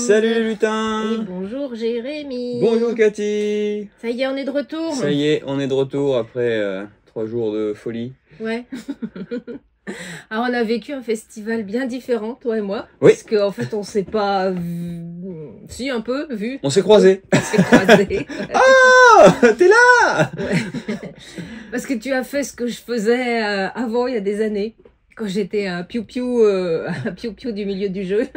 Salut les lutins. Et bonjour Jérémy. Bonjour Cathy. Ça y est, on est de retour. Ça y est, on est de retour après 3 jours de folie. Ouais. Alors on a vécu un festival bien différent, toi et moi. Oui. Parce qu'en fait on s'est pas vu... Si, un peu vu. On s'est croisés. On s'est croisés. Ah, t'es là. Ouais. Parce que tu as fait ce que je faisais avant, il y a des années. Quand j'étais un piou-piou du milieu du jeu.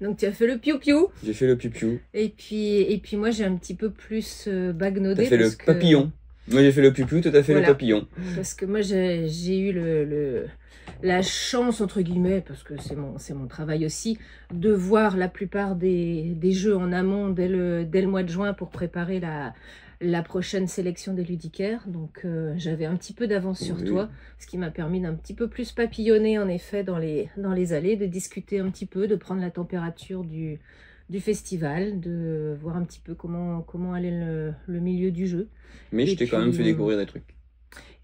Donc tu as fait le piou-piou. J'ai fait le piou-piou. Et puis moi j'ai un petit peu plus bagnaudé. T'as fait le papillon. Moi j'ai fait le piou-piou, toi t'as fait le papillon. Parce que moi j'ai eu la chance, entre guillemets, parce que c'est mon travail aussi, de voir la plupart des jeux en amont dès le mois de juin pour préparer la prochaine sélection des ludicaires. Donc j'avais un petit peu d'avance sur toi, ce qui m'a permis d'un petit peu plus papillonner en effet dans les allées, de discuter un petit peu, de prendre la température du festival, de voir un petit peu comment allait le milieu du jeu. Mais je t'ai quand même fait découvrir des trucs.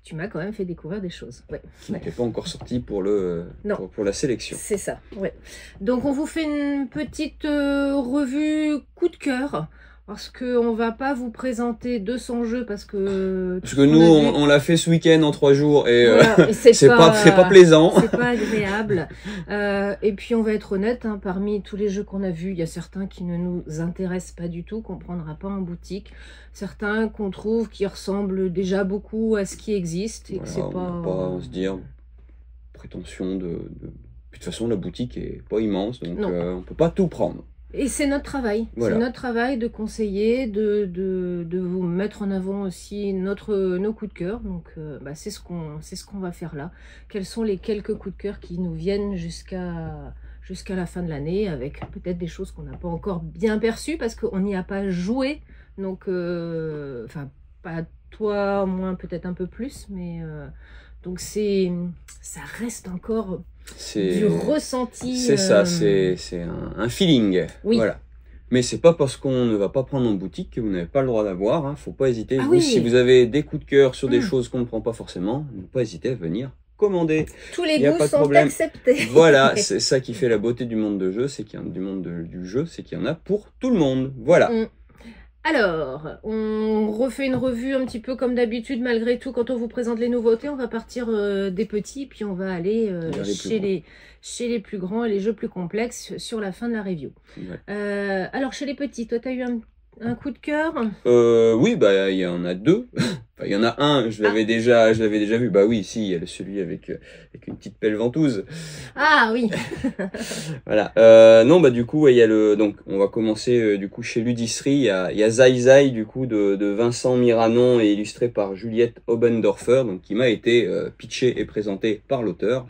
Tu m'as quand même fait découvrir des choses. Ouais. Qui n'étaient pas encore sortis pour la sélection. C'est ça, ouais. Donc on vous fait une petite revue coup de cœur. Parce qu'on va pas vous présenter 200 jeux parce que nous, on l'a fait ce week-end en 3 jours et, voilà, et c'est pas plaisant. C'est pas agréable. Et puis on va être honnête, hein, parmi tous les jeux qu'on a vus, il y a certains qui ne nous intéressent pas du tout, qu'on prendra pas en boutique. Certains qu'on trouve qui ressemblent déjà beaucoup à ce qui existe. Et voilà, que c'est pas... On va pas se dire prétention de toute façon, la boutique est pas immense, donc on peut pas tout prendre. Et c'est notre travail, voilà. C'est notre travail de conseiller, de vous mettre en avant aussi nos coups de cœur. Donc c'est ce qu'on va faire là. Quels sont les quelques coups de cœur qui nous viennent jusqu'à la fin de l'année, avec peut-être des choses qu'on n'a pas encore bien perçues parce qu'on n'y a pas joué. Donc, enfin, pas toi, moi peut-être un peu plus, mais donc ça reste encore... du ressenti. C'est ça, c'est un feeling. Oui. Voilà. Mais c'est pas parce qu'on ne va pas prendre en boutique que vous n'avez pas le droit d'avoir. Hein. Faut pas hésiter. Si vous avez des coups de cœur sur des choses qu'on ne prend pas forcément, ne pas hésiter à venir commander. Tous les goûts sont acceptés. Voilà, c'est ça qui fait la beauté du monde de jeu, c'est qu'il y a du monde du jeu, c'est qu'il y en a pour tout le monde. Voilà. Alors, on refait une revue un petit peu comme d'habitude, malgré tout, quand on vous présente les nouveautés, on va partir des petits, puis on va aller chez les plus grands et les jeux plus complexes sur la fin de la review. Ouais. Alors, chez les petits, toi, tu as eu un coup de cœur? Oui, bah il y en a 2. Enfin, il y en a un, je l'avais déjà vu. Bah oui, si, il y a celui avec une petite pelle ventouse. Ah oui. Voilà. Non, bah du coup, il y a donc on va commencer du coup chez Ludisserie. Il y a Zai Zai du coup de Vincent Miranon et illustré par Juliette Obendorfer, donc qui m'a été pitché et présenté par l'auteur,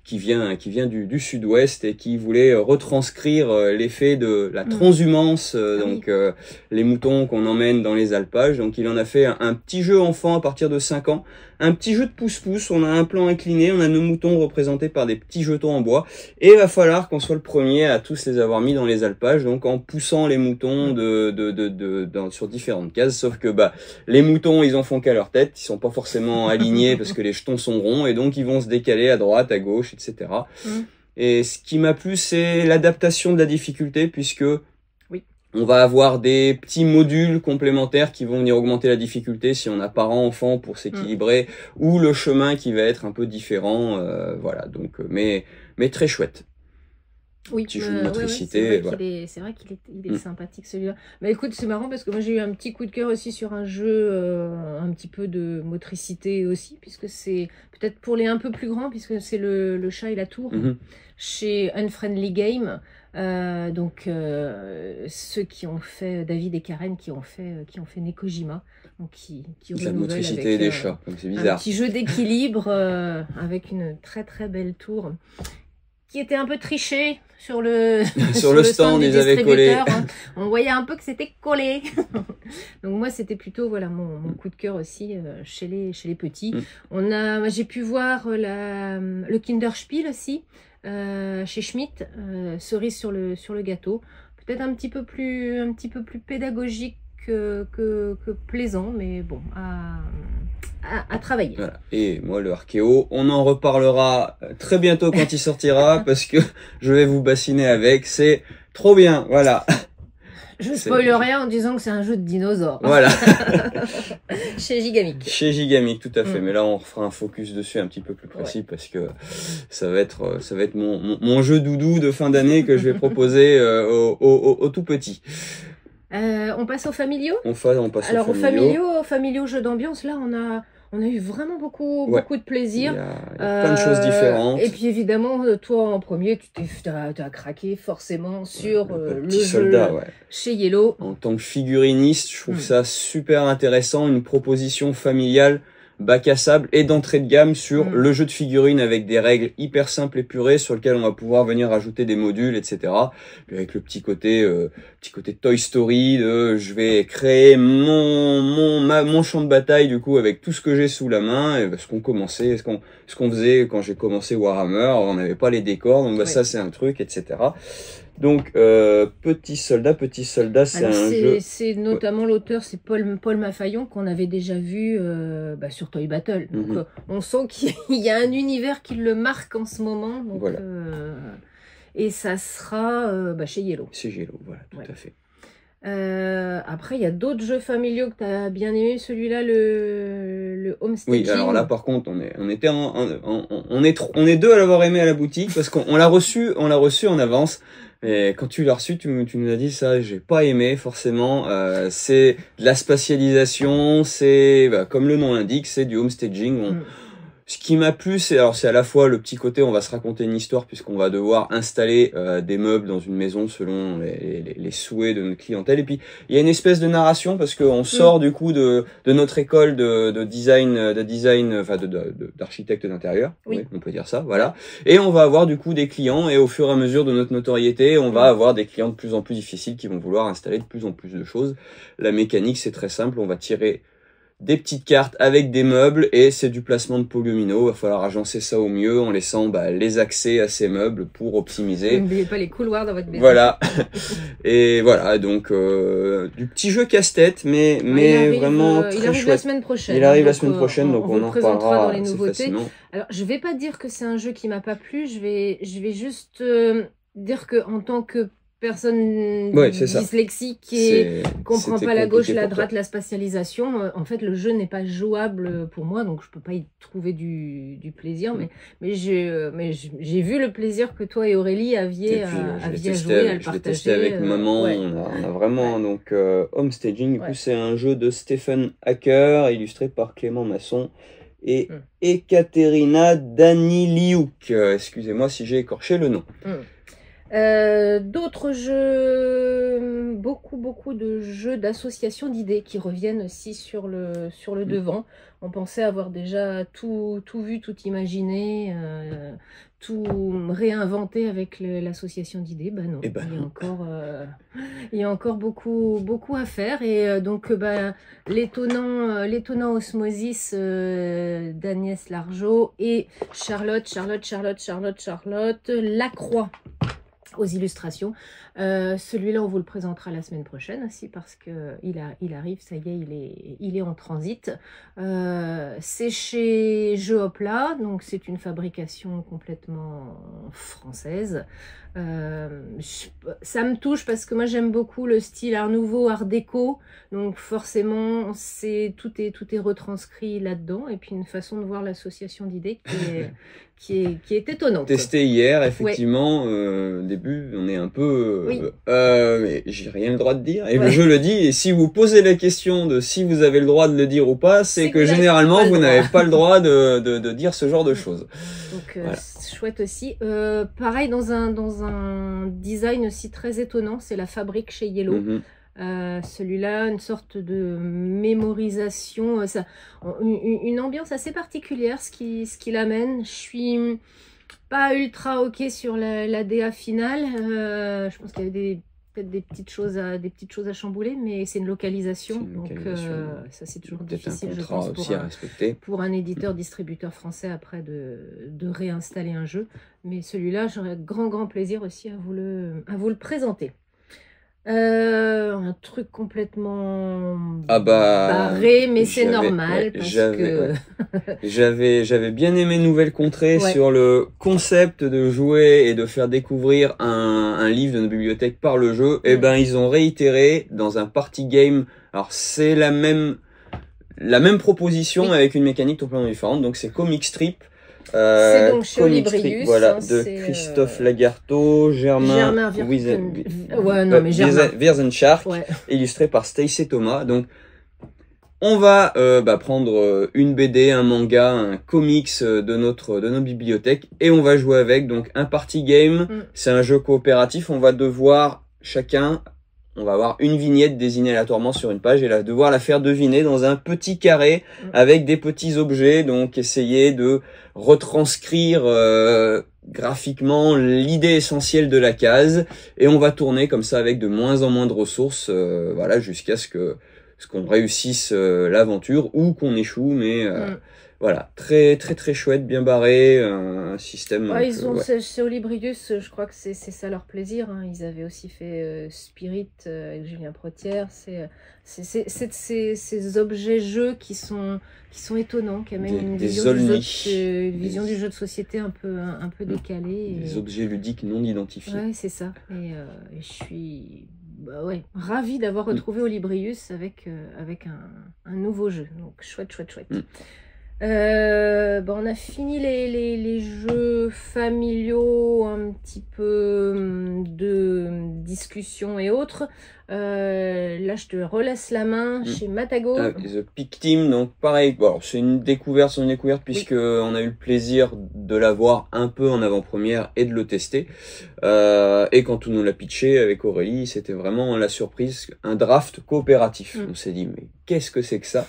qui vient du sud-ouest et qui voulait retranscrire l'effet de la transhumance, donc les moutons qu'on emmène dans les alpages. Donc il en a fait un petit jeu enfant à partir de 5 ans, un petit jeu de pouce-pouce. On a un plan incliné, on a nos moutons représentés par des petits jetons en bois, et il va falloir qu'on soit le premier à tous les avoir mis dans les alpages, donc en poussant les moutons sur différentes cases. Sauf que les moutons, ils en font qu'à leur tête, ils sont pas forcément alignés parce que les jetons sont ronds, et donc ils vont se décaler à droite, à gauche, etc. Et ce qui m'a plu, c'est l'adaptation de la difficulté, puisque on va avoir des petits modules complémentaires qui vont venir augmenter la difficulté si on a parents-enfants pour s'équilibrer, ou le chemin qui va être un peu différent. Voilà, donc mais très chouette. Oui, petit jeu de motricité. C'est vrai qu'il est sympathique celui-là. Mais écoute, c'est marrant parce que moi j'ai eu un petit coup de cœur aussi sur un jeu un petit peu de motricité aussi, puisque c'est peut-être pour les un peu plus grands, puisque c'est le chat et la tour chez Unfriendly Game. Donc ceux qui ont fait David et Karen qui ont fait Nekojima, donc qui la motricité avec, des chats, donc c'est bizarre. Un petit jeu d'équilibre avec une très très belle tour qui était un peu triché sur le sur le stand, ils avaient collé. Hein. On voyait un peu que c'était collé. Donc moi c'était plutôt voilà mon coup de cœur aussi chez les petits. J'ai pu voir le Kinderspiel aussi. Chez Schmitt, cerise sur le gâteau, peut-être un petit peu plus pédagogique que plaisant, mais bon, à travailler. Voilà. Et moi, le Archéo, on en reparlera très bientôt quand il sortira, parce que je vais vous bassiner avec. C'est Trop bien, voilà. Je spoil rien en disant que c'est un jeu de dinosaures. Voilà. Chez Gigamic. Chez Gigamic, tout à fait. Mais là, on refera un focus dessus un petit peu plus précis parce que ça va être mon jeu doudou de fin d'année que je vais proposer aux tout petits. On passe aux familiaux. On passe Alors aux familiaux jeux d'ambiance, là on a eu vraiment beaucoup de plaisir. Il y a plein de choses différentes. Et puis évidemment, toi en premier, t'as craqué forcément sur le petit jeu soldat, chez Yellow. En tant que figuriniste, je trouve ça super intéressant, une proposition familiale, bac à sable et d'entrée de gamme sur le jeu de figurines avec des règles hyper simples et purées sur lesquelles on va pouvoir venir ajouter des modules, etc. Puis avec le petit côté Toy Story, je vais créer mon champ de bataille du coup avec tout ce que j'ai sous la main, et ce qu'on faisait quand j'ai commencé Warhammer, on n'avait pas les décors, donc ça c'est un truc, etc. Donc, Petit Soldat, c'est un jeu... C'est notamment l'auteur, c'est Paul Maffaillon, qu'on avait déjà vu sur Toy Battle. Donc, on sent qu'il y a un univers qui le marque en ce moment. Donc, voilà. Et ça sera chez Yellow. C'est Yellow, voilà, tout à fait. Après, il y a d'autres jeux familiaux que tu as bien aimé. Celui-là, le Homestaging. Oui, alors là, par contre, on est deux à l'avoir aimé à la boutique parce qu'on l'a reçu en avance. Et quand tu l'as reçu, tu nous as dit ça, j'ai pas aimé forcément. C'est de la spatialisation, c'est comme le nom l'indique, c'est du homestaging. Ce qui m'a plu, c'est à la fois le petit côté, on va se raconter une histoire puisqu'on va devoir installer des meubles dans une maison selon les souhaits de notre clientèle. Et puis il y a une espèce de narration parce qu'on sort du coup de notre école de design, d'architecte d'intérieur. Oui, on peut dire ça, voilà. Et on va avoir du coup des clients et au fur et à mesure de notre notoriété, on va avoir des clients de plus en plus difficiles qui vont vouloir installer de plus en plus de choses. La mécanique, c'est très simple, on va tirer des petites cartes avec des meubles et c'est du placement de polyomino. Il va falloir agencer ça au mieux en laissant les accès à ces meubles pour optimiser. N'oubliez pas les couloirs dans votre maison. Voilà. Et voilà, donc du petit jeu casse-tête, mais vraiment très chouette. Il arrive la semaine prochaine. Il arrive la semaine prochaine, donc on en reparlera dans les nouveautés. Facilement. Alors, je vais pas dire que c'est un jeu qui m'a pas plu. Je vais juste dire que en tant que personne dyslexique qui comprend pas la gauche, la droite, la spatialisation, en fait le jeu n'est pas jouable pour moi, donc je peux pas y trouver du plaisir, mais j'ai vu le plaisir que toi et Aurélie aviez à jouer, à le partager. Je l'ai testé avec maman, on a vraiment donc Homestaging, du coup c'est un jeu de Stephen Hacker illustré par Clément Masson et Ekaterina Daniliuk, excusez-moi si j'ai écorché le nom. D'autres jeux, beaucoup de jeux d'association d'idées qui reviennent aussi sur le devant. On pensait avoir déjà tout vu, tout imaginé, tout réinventé avec l'association d'idées. Non, il y a encore beaucoup à faire. Et donc l'étonnant Osmosis d'Agnès Largeau et Charlotte Lacroix aux illustrations. Celui-là, on vous le présentera la semaine prochaine aussi parce que il arrive, ça y est, il est en transit. C'est chez Jeux Hopla, donc c'est une fabrication complètement française. Ça me touche parce que moi j'aime beaucoup le style art nouveau, art déco, donc forcément tout est retranscrit là-dedans, et puis une façon de voir l'association d'idées qui est étonnante. Testé hier, effectivement, au début on est un peu mais j'ai rien le droit de dire, et le jeu le dit, et si vous posez la question de si vous avez le droit de le dire ou pas, c'est que généralement vous n'avez pas le droit de dire ce genre de choses. Donc voilà. Chouette aussi. Pareil, dans un design aussi très étonnant, c'est la fabrique chez Yellow. Celui-là, une sorte de mémorisation, une ambiance assez particulière, ce qui l'amène. Je suis pas ultra ok sur la DA finale. Je pense qu'il y avait peut-être des petites choses à chambouler, mais c'est une localisation, donc ça c'est toujours difficile, je pense, pour un éditeur distributeur français après de réinstaller un jeu. Mais celui-là, j'aurais grand plaisir aussi à vous le présenter. On a truc complètement barré, mais c'est normal parce que j'avais bien aimé Nouvelle Contrée sur le concept de jouer et de faire découvrir un livre de nos bibliothèques par le jeu. Et ben ils ont réitéré dans un party game. Alors c'est la même proposition avec une mécanique totalement différente. Donc c'est Comic Strip. C'est donc chez Olibrius, voilà, de Christophe Lagarto, Germain Wiesenschark, illustré par Stacey Thomas. Donc, on va prendre une BD, un manga, un comics de nos bibliothèques et on va jouer avec. Donc, un party game, c'est un jeu coopératif. On va devoir on va avoir une vignette désignée aléatoirement sur une page et devoir la faire deviner dans un petit carré avec des petits objets. Donc, essayer de retranscrire graphiquement l'idée essentielle de la case et on va tourner comme ça avec de moins en moins de ressources, voilà, jusqu'à ce qu'on réussisse l'aventure ou qu'on échoue, mais voilà, très très très chouette, bien barré, un système. Chez Olibrius, je crois que c'est ça leur plaisir. Hein. Ils avaient aussi fait Spirit avec Julien Protière. C'est ces objets jeux qui sont étonnants, qui amènent une vision du jeu de société un peu décalée. Des objets ludiques non identifiés. Ouais, c'est ça. Et je suis ravie d'avoir retrouvé Olibrius avec un nouveau jeu. Donc chouette. On a fini les jeux familiaux, un petit peu de discussion et autres. Là, je te relaisse la main chez Matago. The Peak Team, donc pareil, bon, c'est une découverte puisque on a eu le plaisir de l'avoir un peu en avant-première et de le tester. Et quand on nous l'a pitché avec Aurélie, c'était vraiment la surprise, un draft coopératif. On s'est dit, mais qu'est-ce que c'est que ça?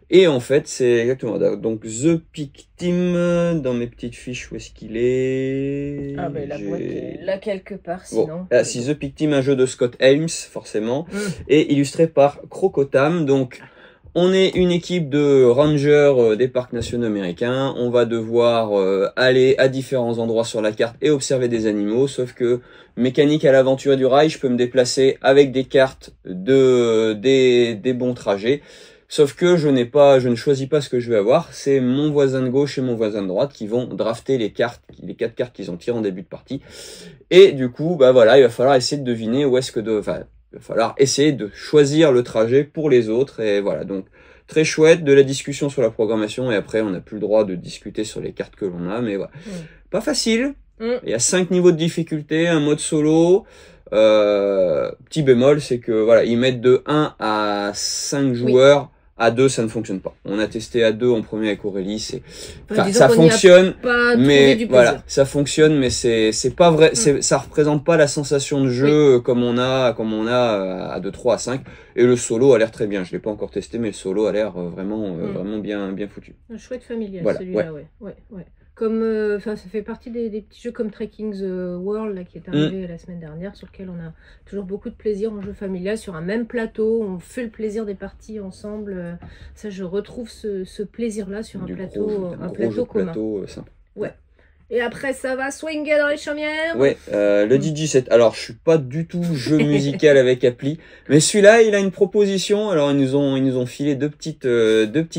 Et en fait, c'est exactement ça. Donc The Peak Team, dans mes petites fiches, où est-ce qu'il est? Ah ben la boîte est là quelque part, sinon. Bon, si The Peak Team, un jeu de Scott Helms, forcément, et illustré par Crocotam. Donc, on est une équipe de rangers des parcs nationaux américains. On va devoir aller à différents endroits sur la carte et observer des animaux. Sauf que, mécanique à l'aventure du rail, je peux me déplacer avec des cartes des bons trajets. Sauf que je ne choisis pas ce que je vais avoir. C'est mon voisin de gauche et mon voisin de droite qui vont drafter les 4 cartes qu'ils ont tirées en début de partie. Et du coup, il va falloir essayer de deviner où est-ce que il va falloir essayer de choisir le trajet pour les autres. Et voilà, donc très chouette, de la discussion sur la programmation. Et après, on n'a plus le droit de discuter sur les cartes que l'on a. Mais voilà, pas facile. Il y a 5 niveaux de difficulté, un mode solo. Petit bémol, c'est que voilà, ils mettent de 1 à 5 joueurs. À 2, ça ne fonctionne pas. On a testé à 2 en premier avec Aurélie, ça fonctionne, mais voilà, ça fonctionne, mais c'est pas vrai, ça représente pas la sensation de jeu comme on a à 2, 3, à 5. Et le solo a l'air très bien. Je l'ai pas encore testé, mais le solo a l'air vraiment bien foutu. Un chouette familial, celui-là, ouais. Comme, ça fait partie des petits jeux comme Trekking the World là, qui est arrivé la semaine dernière, sur lequel on a toujours beaucoup de plaisir en jeu familial, sur un même plateau, on fait le plaisir des parties ensemble. Ça, je retrouve ce plaisir-là sur un plateau commun. Plateau simple. Ouais. Et après, ça va swinger dans les chaumières. Ouais, le DJ7. Alors, je suis pas du tout jeu musical avec appli, mais celui-là, il a une proposition. Alors, ils nous ont filé deux petites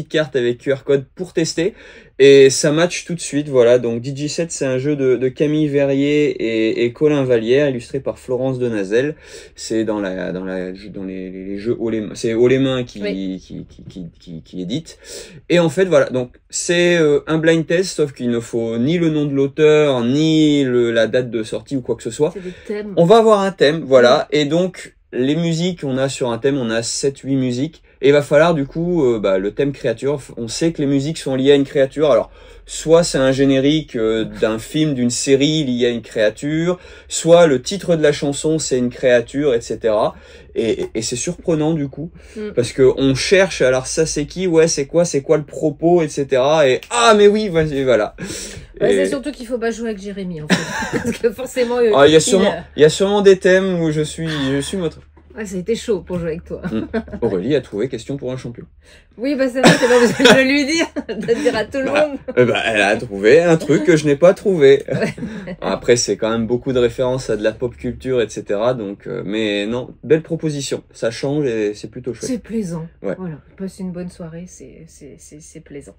cartes avec QR code pour tester. Et ça match tout de suite, voilà. Donc DJ7, c'est un jeu de Camille Verrier et Colin Vallière, illustré par Florence Denazel. C'est dans les jeux haut les mains. C'est haut les mains qui édite. Et en fait, voilà. Donc c'est un blind test, sauf qu'il ne faut ni le nom de l'auteur, ni la date de sortie ou quoi que ce soit. C'est des thèmes. On va avoir un thème, voilà. Et donc les musiques, on a sur un thème, on a 7-8 musiques. Et il va falloir du coup, le thème créature, on sait que les musiques sont liées à une créature. Alors, soit c'est un générique d'un film, d'une série lié à une créature, soit le titre de la chanson c'est une créature, etc. Et c'est surprenant du coup, parce que on cherche, alors ça c'est qui, ouais c'est quoi le propos, etc. Et ah mais oui, vas-y, voilà. C'est surtout qu'il faut pas jouer avec Jérémy en fait, parce que forcément. Il y a sûrement des thèmes où je suis votre. Ah, ça a été chaud pour jouer avec toi. Aurélie a trouvé question pour un champion. Oui, bah c'est vrai, c'est pas besoin de le lui dire, de dire à tout le monde. Elle a trouvé un truc que je n'ai pas trouvé. Après, c'est quand même beaucoup de références à de la pop culture, etc. Donc, mais non, belle proposition. Ça change et c'est plutôt chouette. C'est plaisant. Ouais. Voilà, passer une bonne soirée, c'est plaisant.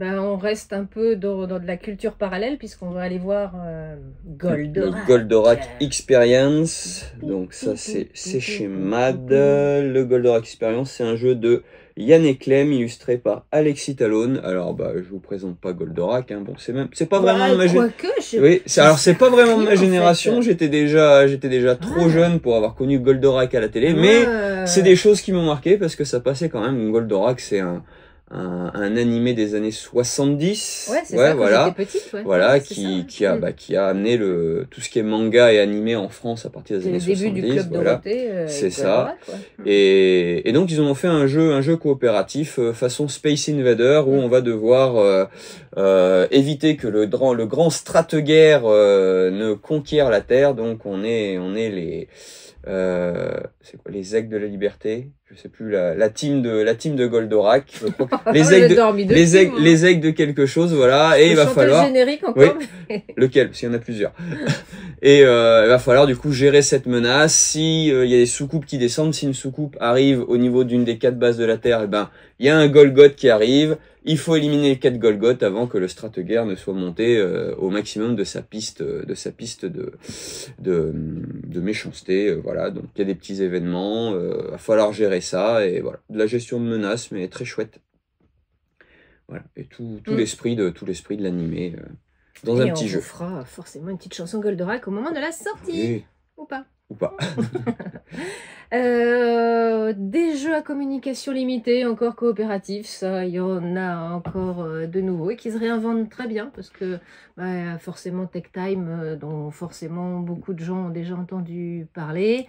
On reste un peu dans de la culture parallèle puisqu'on va aller voir Goldorak. Le Goldorak Experience. Donc ça c'est chez MAD. Le Goldorak Experience, c'est un jeu de Yann et Clem illustré par Alexis Talon. Alors je vous présente pas Goldorak, hein. Bon, c'est pas vraiment de ma génération. Oui, c'est pas vraiment de ma génération. J'étais déjà trop jeune pour avoir connu Goldorak à la télé, mais c'est des choses qui m'ont marqué parce que ça passait quand même. Goldorak, c'est un animé des années 70. Ouais, c'est ça, quand j'étais petite, voilà, qui a amené tout ce qui est manga et animé en France à partir des années 70. Le début du Club Dorothée. C'est ça. Et donc, ils ont fait un jeu coopératif façon Space Invader où on va devoir éviter que le grand stratègue ne conquiert la Terre. Donc, on est c'est quoi, les aigles de la liberté, je sais plus, la team de Goldorak, les aigles de quelque chose, voilà, et il va falloir générique encore, lequel, parce qu'il y en a plusieurs. Et il va falloir du coup gérer cette menace. Si il y a des soucoupes qui descendent, si une soucoupe arrive au niveau d'une des 4 bases de la Terre, il y a un Golgoth qui arrive. Il faut éliminer les 4 Golgoth avant que le stratègue ne soit monté au maximum de sa piste de méchanceté. Voilà, donc il y a des petits événements, va falloir gérer ça et voilà, de la gestion de menaces, mais très chouette. Voilà, et tout l'esprit de l'animé dans un petit jeu. On fera forcément une petite chanson Goldorak au moment de la sortie, ou pas. Des jeux à communication limitée, encore coopératifs, ça, il y en a encore de nouveaux et qui se réinventent très bien parce que forcément Tech Time, dont forcément beaucoup de gens ont déjà entendu parler.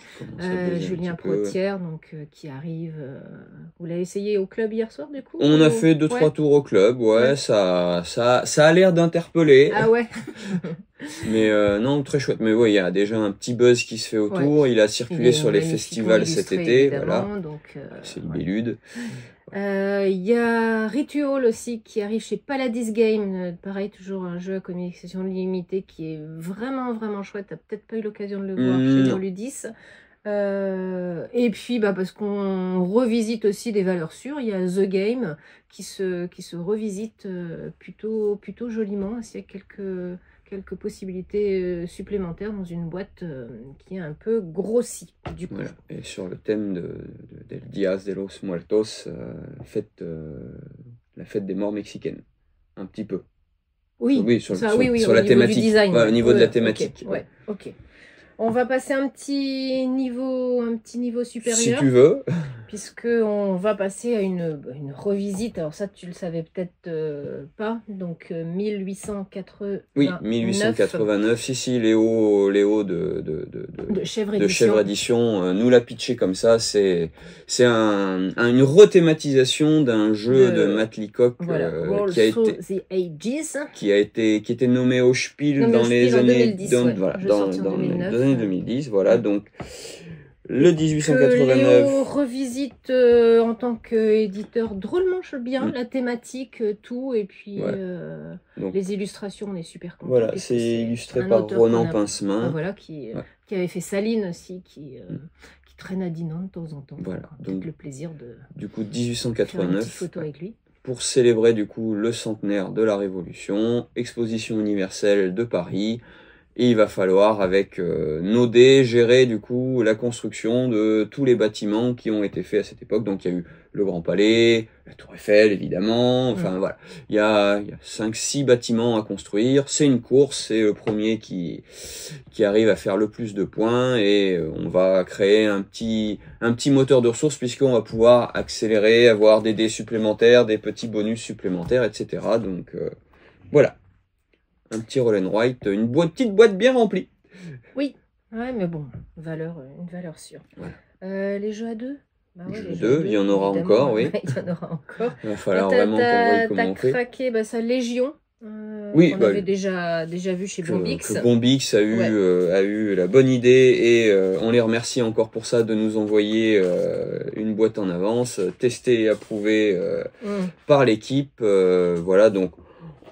Julien Protière, donc qui arrive. Vous l'avez essayé au club hier soir du coup? On a fait 2-3 tours au club, ça a l'air d'interpeller. Ah ouais. Mais non, très chouette. Mais il y a déjà un petit buzz qui se fait autour. Il a circulé sur les festivals cet été, voilà. C'est Libellude. Il y a Ritual aussi qui arrive chez Paladis Game. Pareil, toujours un jeu à communication limitée qui est vraiment vraiment chouette. T'as peut-être pas eu l'occasion de le voir chez Moludis. Et puis parce qu'on revisite aussi des valeurs sûres, il y a The Game qui se revisite plutôt joliment. Il y a quelques possibilités supplémentaires dans une boîte qui est un peu grossie du coup. Voilà. Et sur le thème del Días de los Muertos, la fête des morts mexicaines, un petit peu. Sur la thématique, design, au niveau de la thématique. Ok. On va passer un petit niveau supérieur. Si tu veux. Puisqu'on va passer à une revisite. Alors ça, tu le savais peut-être pas. Donc 1889. Oui, 1889. Si, Léo de Chèvre Édition nous l'a pitché comme ça. C'est une rethématisation d'un jeu de Matt Leacock qui était nommé au Spiel dans les années 2010, voilà, donc le 1889. Léo revisite en tant qu'éditeur drôlement bien la thématique, tout, et puis donc, les illustrations, on est super contents. Voilà, c'est illustré par Ronan Pincemain. Voilà, qui avait fait Saline aussi, qui traîne à Dinan de temps en temps. Voilà, donc le plaisir de du coup 1889. Faire une petite photo avec lui. Pour célébrer du coup le centenaire de la Révolution, exposition universelle de Paris. Et il va falloir, avec nos dés, gérer du coup la construction de tous les bâtiments qui ont été faits à cette époque. Donc il y a eu le Grand Palais, la Tour Eiffel évidemment, enfin voilà. Il y a 5-6 bâtiments à construire. C'est une course, c'est le premier qui arrive à faire le plus de points. Et on va créer un petit moteur de ressources puisqu'on va pouvoir accélérer, avoir des dés supplémentaires, des petits bonus supplémentaires, etc. Donc voilà. Un petit roll and write, une petite boîte bien remplie. Oui, ouais, mais bon, une valeur sûre. Ouais. Les jeux à deux, les jeux à deux, il y en aura encore, oui. Il y en aura encore. Il va falloir vraiment qu'on voie comment on fait. T'as craqué, ça, Légion. oui, qu'on avait déjà vu chez Bombix. Que Bombix a eu la bonne idée et on les remercie encore pour ça de nous envoyer une boîte en avance, testée et approuvée par l'équipe. Voilà, donc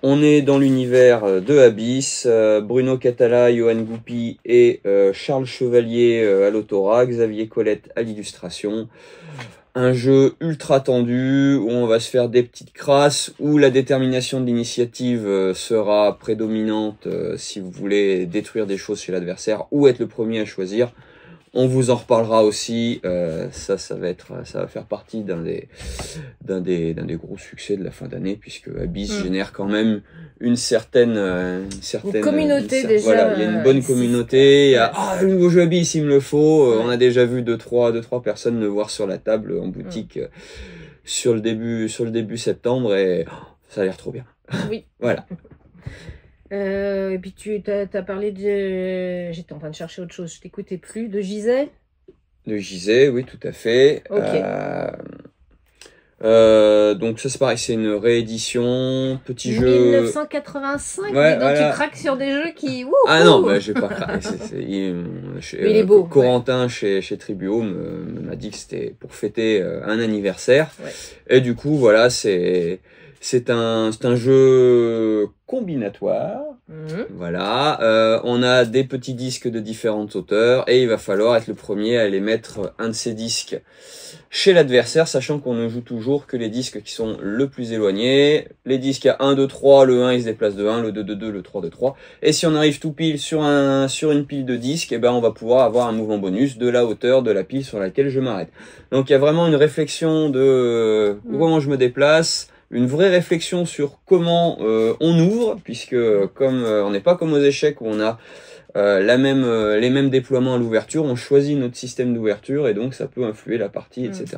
on est dans l'univers de Abyss, Bruno Catala, Johan Goupy et Charles Chevalier à l'autorat, Xavier Colette à l'illustration. Un jeu ultra tendu où on va se faire des petites crasses, où la détermination de l'initiative sera prédominante si vous voulez détruire des choses chez l'adversaire ou être le premier à choisir. On vous en reparlera aussi. Ça va faire partie d'un des gros succès de la fin d'année, puisque Abyss génère quand même une certaine communauté déjà. Voilà, il y a une bonne communauté. Il y a le nouveau jeu Abyss, il me le faut. On a déjà vu deux trois personnes le voir sur la table en boutique sur le début septembre et ça a l'air trop bien. Oui. Voilà. Et puis tu as parlé de... J'étais en train de chercher autre chose, je t'écoutais plus. De Gizeh? De Gizeh, oui, tout à fait. Ok. Donc ça c'est pareil, c'est une réédition, petit jeu... 1985, ouais, donc voilà. Tu craques sur des jeux qui... Ah non, bah, j'ai pas craqué. Il est beau. Corentin chez Tribuo m'a dit que c'était pour fêter un anniversaire. Ouais. Et du coup, voilà, c'est un jeu combinatoire. Voilà, on a des petits disques de différentes hauteurs et il va falloir être le premier à aller mettre un de ces disques chez l'adversaire, sachant qu'on ne joue toujours que les disques qui sont le plus éloignés. Les disques à 1, 2, 3, le 1 il se déplace de 1, le 2 de 2, le 3 de 3. Et si on arrive tout pile sur une pile de disques, eh ben on va pouvoir avoir un mouvement bonus de la hauteur de la pile sur laquelle je m'arrête. Donc il y a vraiment une réflexion de comment je me déplace, une vraie réflexion sur comment on ouvre, puisque comme on n'est pas comme aux échecs où on a les mêmes déploiements à l'ouverture, on choisit notre système d'ouverture et donc ça peut influer la partie, etc.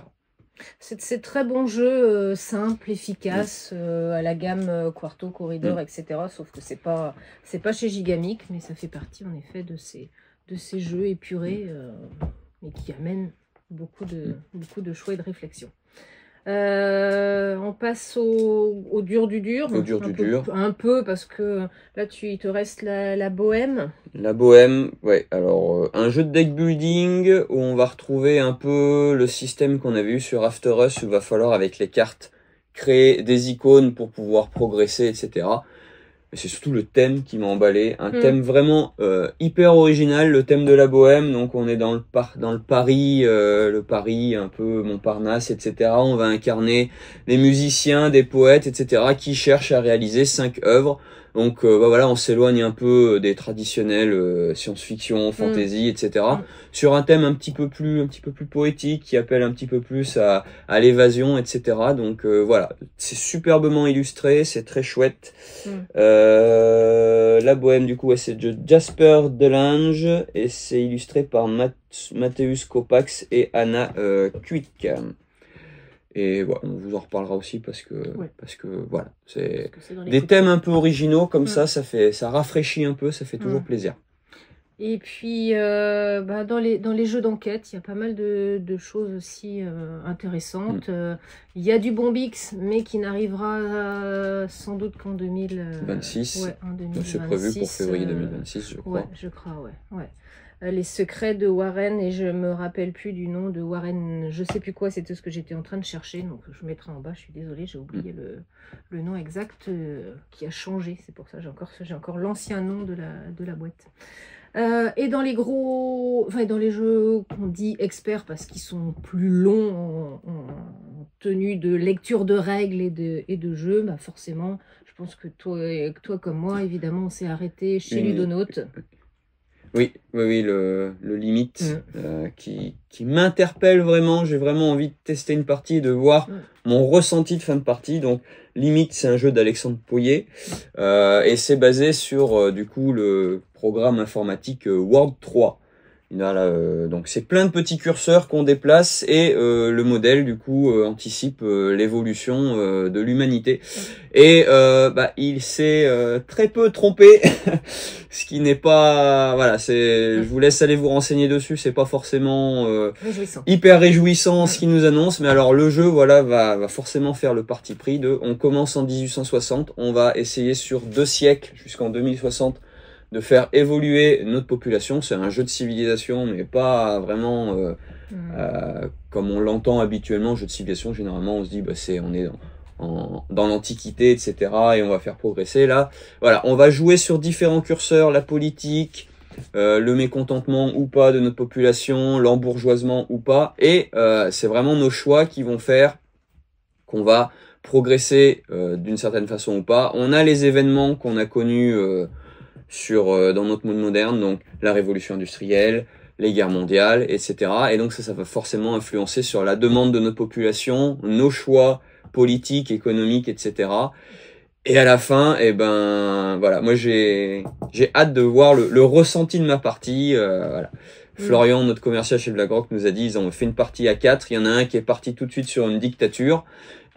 C'est très bon jeu, simple, efficace, à la gamme Quarto, Corridor, etc. Sauf que c'est pas chez Gigamic, mais ça fait partie en effet de ces jeux épurés, mais qui amènent beaucoup de choix et de réflexion. On passe au dur du dur. Au dur du dur. Un peu, parce que là, il te reste la bohème. La bohème, ouais. Alors, un jeu de deck building où on va retrouver un peu le système qu'on avait eu sur After Us, où il va falloir, avec les cartes, créer des icônes pour pouvoir progresser, etc. Mais c'est surtout le thème qui m'a emballé. Un thème vraiment hyper original, le thème de la bohème. Donc on est dans le Paris, un peu Montparnasse, etc. On va incarner des musiciens, des poètes, etc. qui cherchent à réaliser 5 œuvres. Donc voilà, on s'éloigne un peu des traditionnels science-fiction, fantasy, etc. Sur un thème un petit peu plus poétique, qui appelle un petit peu plus à l'évasion, etc. Donc voilà, c'est superbement illustré, c'est très chouette. La bohème, du coup, c'est de Jasper Delange et c'est illustré par Mateusz Kopax et Anna Kuik. Et voilà, on vous en reparlera aussi parce que voilà, c'est des thèmes un peu originaux comme ça rafraîchit un peu, ça fait toujours plaisir. Et puis dans les jeux d'enquête, il y a pas mal de choses aussi intéressantes. Il y a du Bombix, mais qui n'arrivera sans doute qu'en 2026. Ouais, en 2026. C'est prévu pour février 2026, je crois. Ouais, je crois, ouais. Les secrets de Warren, et je me rappelle plus du nom de Warren, je sais plus quoi, c'était ce que j'étais en train de chercher, donc je mettrai en bas, je suis désolée, j'ai oublié le nom exact qui a changé, c'est pour ça j'ai encore l'ancien nom de la boîte. Et dans dans les jeux qu'on dit experts parce qu'ils sont plus longs en tenue de lecture de règles et de jeux, bah forcément, je pense que toi comme moi, évidemment, on s'est arrêté chez Ludonote. Oui, le limite qui m'interpelle vraiment. J'ai vraiment envie de tester une partie et de voir mon ressenti de fin de partie. Donc, Limite, c'est un jeu d'Alexandre Poyet et c'est basé sur du coup le programme informatique Word 3 Voilà, donc c'est plein de petits curseurs qu'on déplace et le modèle du coup anticipe l'évolution de l'humanité. Et il s'est très peu trompé, ce qui n'est pas, voilà, je vous laisse aller vous renseigner dessus, c'est pas forcément hyper réjouissant ce qu'il nous annonce, mais alors le jeu voilà va forcément faire le parti pris de, on commence en 1860, on va essayer sur 2 siècles jusqu'en 2060 de faire évoluer notre population. C'est un jeu de civilisation, mais pas vraiment comme on l'entend habituellement. Jeu de civilisation, généralement, on se dit, on est dans l'Antiquité, etc. et on va faire progresser. Là, voilà, on va jouer sur différents curseurs, la politique, le mécontentement ou pas de notre population, l'embourgeoisement ou pas. Et c'est vraiment nos choix qui vont faire qu'on va progresser d'une certaine façon ou pas. On a les événements qu'on a connus dans notre monde moderne, donc la révolution industrielle, les guerres mondiales, etc. Et donc ça va forcément influencer sur la demande de notre population, nos choix politiques, économiques, etc. Et à la fin, voilà, moi j'ai hâte de voir le ressenti de ma partie. Voilà. Florian, notre commercial chez BlackRock, nous a dit, ils ont fait une partie à 4. Il y en a un qui est parti tout de suite sur une dictature.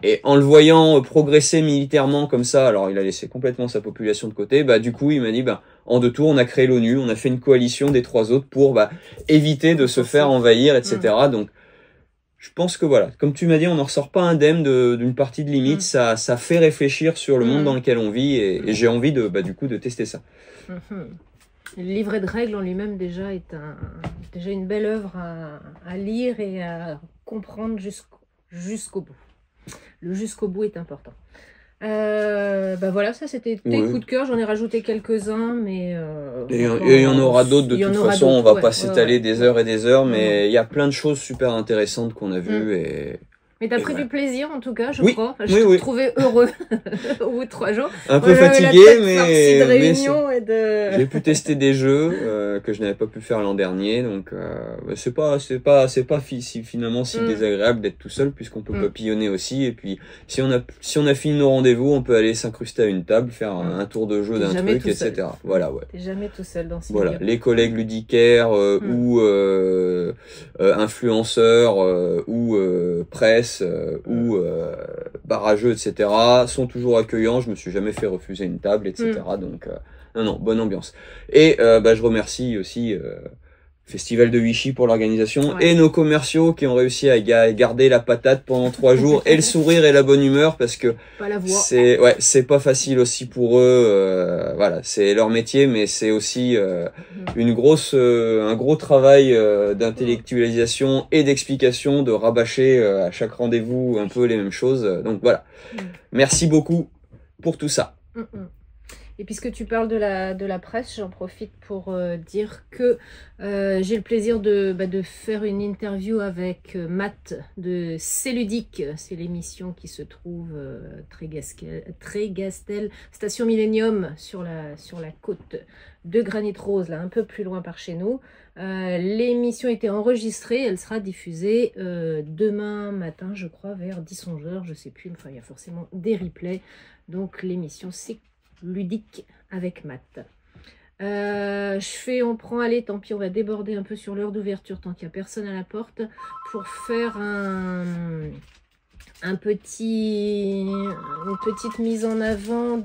Et en le voyant progresser militairement comme ça, alors il a laissé complètement sa population de côté, du coup il m'a dit, en 2 tours on a créé l'ONU, on a fait une coalition des 3 autres pour éviter de se faire envahir, etc. Donc je pense que voilà, comme tu m'as dit, on n'en ressort pas indemne d'une partie de limite, ça fait réfléchir sur le monde dans lequel on vit, et j'ai envie du coup de tester ça. Le livret de règles en lui-même déjà est déjà une belle œuvre à lire et à comprendre jusqu'au bout. Le jusqu'au bout est important. Voilà, ça c'était tes coups de cœur. J'en ai rajouté quelques-uns, mais et il y en aura d'autres de toute façon. On va pas s'étaler des heures et des heures, mais il y a plein de choses super intéressantes qu'on a vues et. Mais t'as pris du plaisir en tout cas, je crois. Je te trouvais heureux au bout de 3 jours. Un peu fatigué, mais j'ai pu tester des jeux que je n'avais pas pu faire l'an dernier, donc c'est pas finalement si désagréable d'être tout seul, puisqu'on peut papillonner aussi. Et puis si on a fini nos rendez-vous, on peut aller s'incruster à une table, faire un tour de jeu d'un truc, etc. Voilà, ouais. T'es jamais tout seul dans ce milieu. Les collègues ludicaires ou influenceurs ou presse ou barrageux, etc. sont toujours accueillants. Je me suis jamais fait refuser une table, etc. Donc non, bonne ambiance. Et je remercie aussi Festival de Vichy pour l'organisation et nos commerciaux qui ont réussi à garder la patate pendant 3 jours et le sourire et la bonne humeur, parce que c'est pas facile aussi pour eux. Voilà, c'est leur métier, mais c'est aussi un gros travail d'intellectualisation et d'explication, de rabâcher à chaque rendez-vous un peu les mêmes choses. Donc voilà, merci beaucoup pour tout ça. Et puisque tu parles de la presse, j'en profite pour dire que j'ai le plaisir de faire une interview avec Matt de C'est Ludique. C'est l'émission qui se trouve Trégastel, Station Millennium, sur la côte de Granit Rose, là un peu plus loin par chez nous. L'émission était enregistrée, elle sera diffusée demain matin, je crois, vers 10-11h, je sais plus, enfin il y a forcément des replays. Donc l'émission c'est Ludique avec Matt. On prend, allez, tant pis, on va déborder un peu sur l'heure d'ouverture tant qu'il n'y a personne à la porte pour faire une petite mise en avant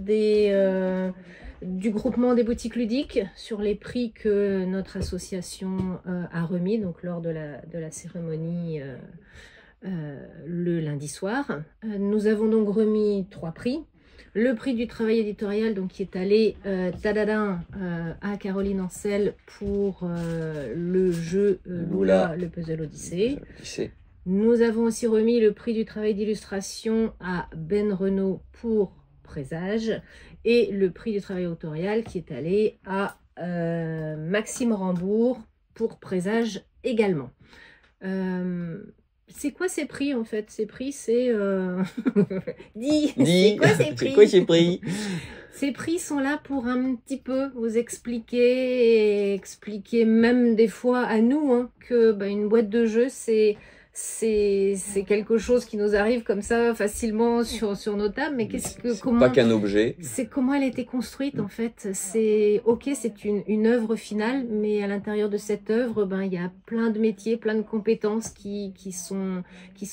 du groupement des boutiques ludiques sur les prix que notre association a remis donc lors de la cérémonie le lundi soir. Nous avons donc remis 3 prix. Le prix du travail éditorial, donc, qui est allé à Caroline Ancel pour le jeu Lula, le Puzzle Odyssée. Nous avons aussi remis le prix du travail d'illustration à Ben Renaud pour Présage et le prix du travail autorial qui est allé à Maxime Rambourg pour Présage également. C'est quoi ces prix en fait? Ces prix, c'est... Dis, c'est quoi ces prix? C'est quoi ces prix? Ces prix sont là pour un petit peu vous expliquer, et expliquer même des fois à nous que une boîte de jeux, c'est c'est quelque chose qui nous arrive comme ça facilement sur nos tables, mais comment pas qu'un objet. C'est comment elle a été construite en fait. C'est une œuvre finale, mais à l'intérieur de cette œuvre, ben il y a plein de métiers, plein de compétences qui sont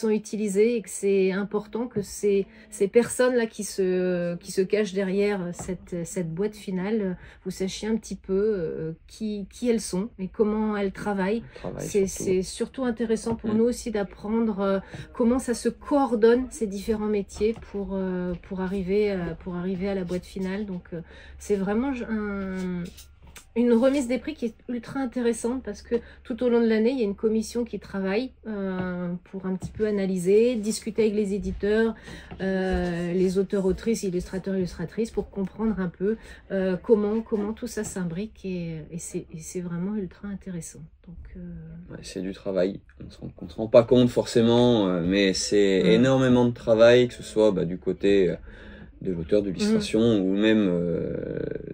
utilisées, et que c'est important que ces personnes là qui se cachent derrière cette boîte finale, vous sachiez un petit peu qui elles sont et comment elles travaillent. C'est surtout intéressant pour nous aussi d'apprendre comment ça se coordonne ces différents métiers pour arriver à la boîte finale. Donc c'est vraiment une remise des prix qui est ultra intéressante parce que tout au long de l'année, il y a une commission qui travaille pour un petit peu analyser, discuter avec les éditeurs, les auteurs, autrices, illustrateurs, illustratrices pour comprendre un peu comment tout ça s'imbrique et c'est vraiment ultra intéressant. Ouais, c'est du travail, on se rend pas compte forcément, mais c'est énormément de travail, que ce soit du côté de l'auteur, de l'illustration ou même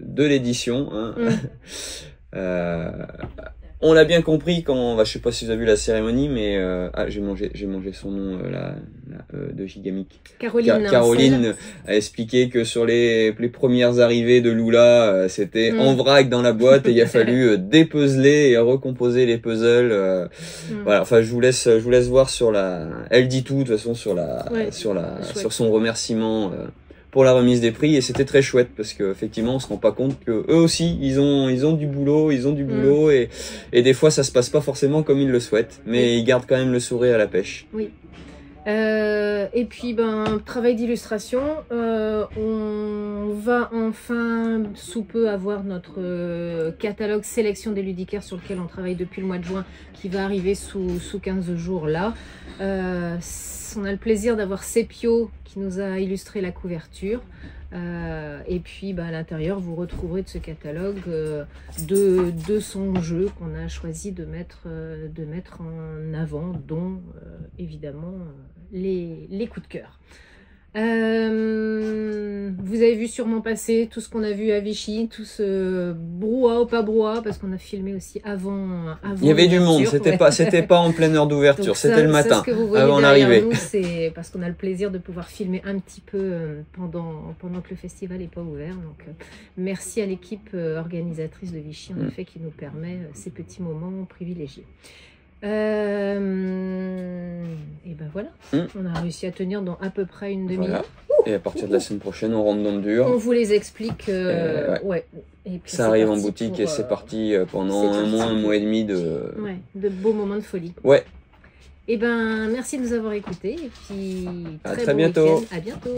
de l'édition. Hein. On l'a bien compris quand, je sais pas si vous avez vu la cérémonie, mais j'ai mangé son nom de Gigamic. Caroline a expliqué que sur les premières arrivées de Lula, c'était en vrac dans la boîte et il a fallu dépuzzler et recomposer les puzzles. Voilà, enfin je vous laisse voir sur elle dit tout de toute façon sur son remerciement. Pour la remise des prix, et c'était très chouette parce que effectivement on se rend pas compte que eux aussi ils ont du boulot, et des fois ça se passe pas forcément comme ils le souhaitent, mais ils gardent quand même le sourire à la pêche. Oui. Et puis travail d'illustration, on va enfin sous peu avoir notre catalogue sélection des ludicaires sur lequel on travaille depuis le mois de juin, qui va arriver sous 15 jours là. On a le plaisir d'avoir Sepio qui nous a illustré la couverture. Et puis à l'intérieur, vous retrouverez de ce catalogue de son jeu qu'on a choisi de mettre en avant, dont évidemment les coups de cœur. Vous avez vu sûrement passer tout ce qu'on a vu à Vichy, tout ce brouhaha ou pas brouhaha, parce qu'on a filmé aussi avant. Il y avait du monde, c'était pas en pleine heure d'ouverture, c'était le matin, avant l'arrivée. C'est parce qu'on a le plaisir de pouvoir filmer un petit peu pendant que le festival n'est pas ouvert. Donc merci à l'équipe organisatrice de Vichy, en effet, qui nous permet ces petits moments privilégiés. Et voilà, on a réussi à tenir dans à peu près une demi-heure. Voilà. Et à partir de la semaine prochaine, on rentre dans le dur. On vous les explique. Et puis ça arrive en boutique et c'est parti pendant un mois et demi de beaux moments de folie. Ouais. Et merci de nous avoir écoutés et puis très bientôt. À bientôt.